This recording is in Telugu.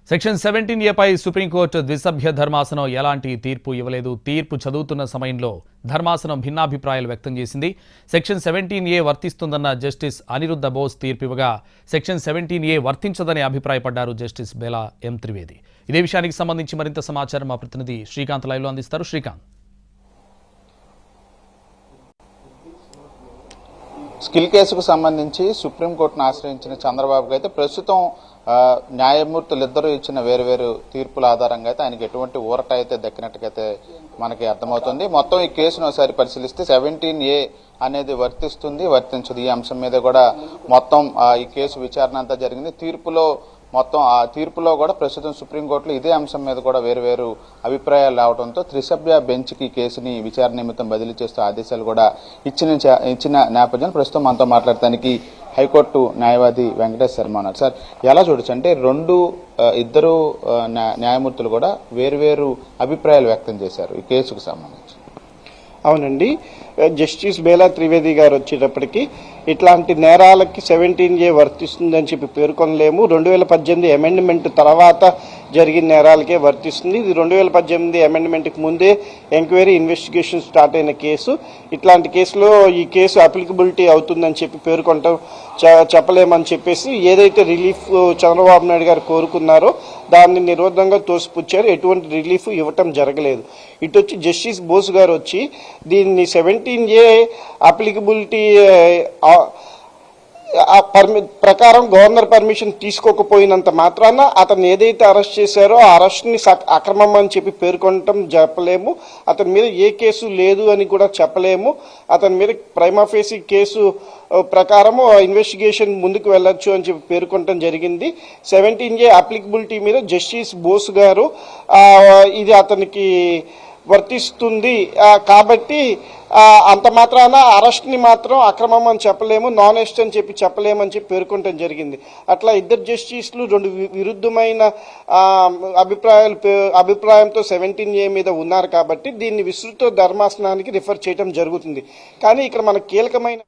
సెక్షన్ 17A పై సుప్రీంకోర్టు ద్విసభ్య ధర్మాసనం ఎలాంటి తీర్పు ఇవ్వలేదు. తీర్పు చదువుతున్న సమయంలో ధర్మాసనం భిన్నాభిప్రాయాలు వ్యక్తం చేసింది. సెక్షన్ 17A వర్తిస్తుందన్న జస్టిస్ అనిరుద్ధ బోస్ తీర్పు ఇవ్వగా సెక్షన్ 17A వర్తించదని అభిప్రాయపడ్డారు జస్టిస్ బేలా ఎం త్రివేది. ఇదే విషయానికి సంబంధించి మరింత సమాచారం మా ప్రతినిధి శ్రీకాంత్ లైవ్లో అందిస్తారు. శ్రీకాంత్, స్కిల్ కేసుకు సంబంధించి సుప్రీంకోర్టును ఆశ్రయించిన చంద్రబాబుకి అయితే ప్రస్తుతం న్యాయమూర్తులు ఇద్దరు ఇచ్చిన వేరువేరు తీర్పుల ఆధారంగా అయితే ఆయనకి ఎటువంటి ఊరట అయితే దక్కినట్టుగైతే మనకి అర్థమవుతుంది. మొత్తం ఈ కేసును ఒకసారి పరిశీలిస్తే 17A అనేది వర్తించదు ఈ అంశం మీద కూడా మొత్తం ఈ కేసు విచారణ అంతా జరిగింది. మొత్తం ఆ తీర్పులో కూడా ప్రస్తుతం సుప్రీంకోర్టులో ఇదే అంశం మీద కూడా వేరువేరు అభిప్రాయాలు రావడంతో త్రిసభ్య బెంచ్కి కేసుని విచారణ నిమిత్తం బదిలీ చేస్తూ ఆదేశాలు కూడా ఇచ్చిన నేపథ్యం ప్రస్తుతం మనతో మాట్లాడటానికి హైకోర్టు న్యాయవాది వెంకటేష్ శర్మ ఉన్నారు. సార్, ఎలా చూడొచ్చు అంటే ఇద్దరు న్యాయమూర్తులు కూడా వేరువేరు అభిప్రాయాలు వ్యక్తం చేశారు ఈ కేసుకు సంబంధించి. అవునండి, జస్టిస్ బేలా త్రివేది గారు వచ్చేటప్పటికి ఇట్లాంటి నేరాలకి 17A వర్తిస్తుందని చెప్పి పేర్కొనలేము. 2018 అమెండ్మెంట్ తర్వాత జరిగిన నేరాలకే వర్తిస్తుంది. ఇది 2018 అమెండ్మెంట్కి ముందే ఎంక్వైరీ ఇన్వెస్టిగేషన్ స్టార్ట్ అయిన కేసు. ఇట్లాంటి కేసులో ఈ కేసు అప్లికబిలిటీ అవుతుందని చెప్పి పేర్కొనటం చెప్పలేమని చెప్పేసి ఏదైతే రిలీఫ్ చంద్రబాబు నాయుడు గారు కోరుకున్నారో దాన్ని నిరోధంగా తోసిపుచ్చారు. ఎటువంటి రిలీఫ్ ఇవ్వటం జరగలేదు. ఇటు వచ్చి జస్టిస్ బోస్ గారు వచ్చి దీన్ని 17A అప్లికబిలిటీ ప్రకారం గవర్నర్ పర్మిషన్ తీసుకోకపోయినంత మాత్రాన అతను ఏదైతే అరెస్ట్ చేశారో ఆ అరెస్ట్ని అక్రమం అని చెప్పి పేర్కొనటం చెప్పలేము. అతని మీద ఏ కేసు లేదు అని కూడా చెప్పలేము. అతని మీద ప్రైమా ఫేసి కేసు ప్రకారము ఇన్వెస్టిగేషన్ ముందుకు వెళ్ళొచ్చు అని చెప్పి పేర్కొనటం జరిగింది. 17A అప్లికబిలిటీ మీద జస్టిస్ బోస్ గారు ఇది అతనికి వర్తిస్తుంది కాబట్టి అంత మాత్రాన అరెస్ట్ని మాత్రం అక్రమం అని చెప్పలేము, నాన్ అరెస్ట్ అని చెప్పి చెప్పలేమని చెప్పి పేర్కొనటం జరిగింది. అట్లా ఇద్దరు జస్టిస్లు రెండు విరుద్ధమైన అభిప్రాయంతో 17A మీద ఉన్నారు కాబట్టి దీన్ని విస్తృత ధర్మాసనానికి రిఫర్ చేయడం జరుగుతుంది. కానీ ఇక్కడ మన కీలకమైన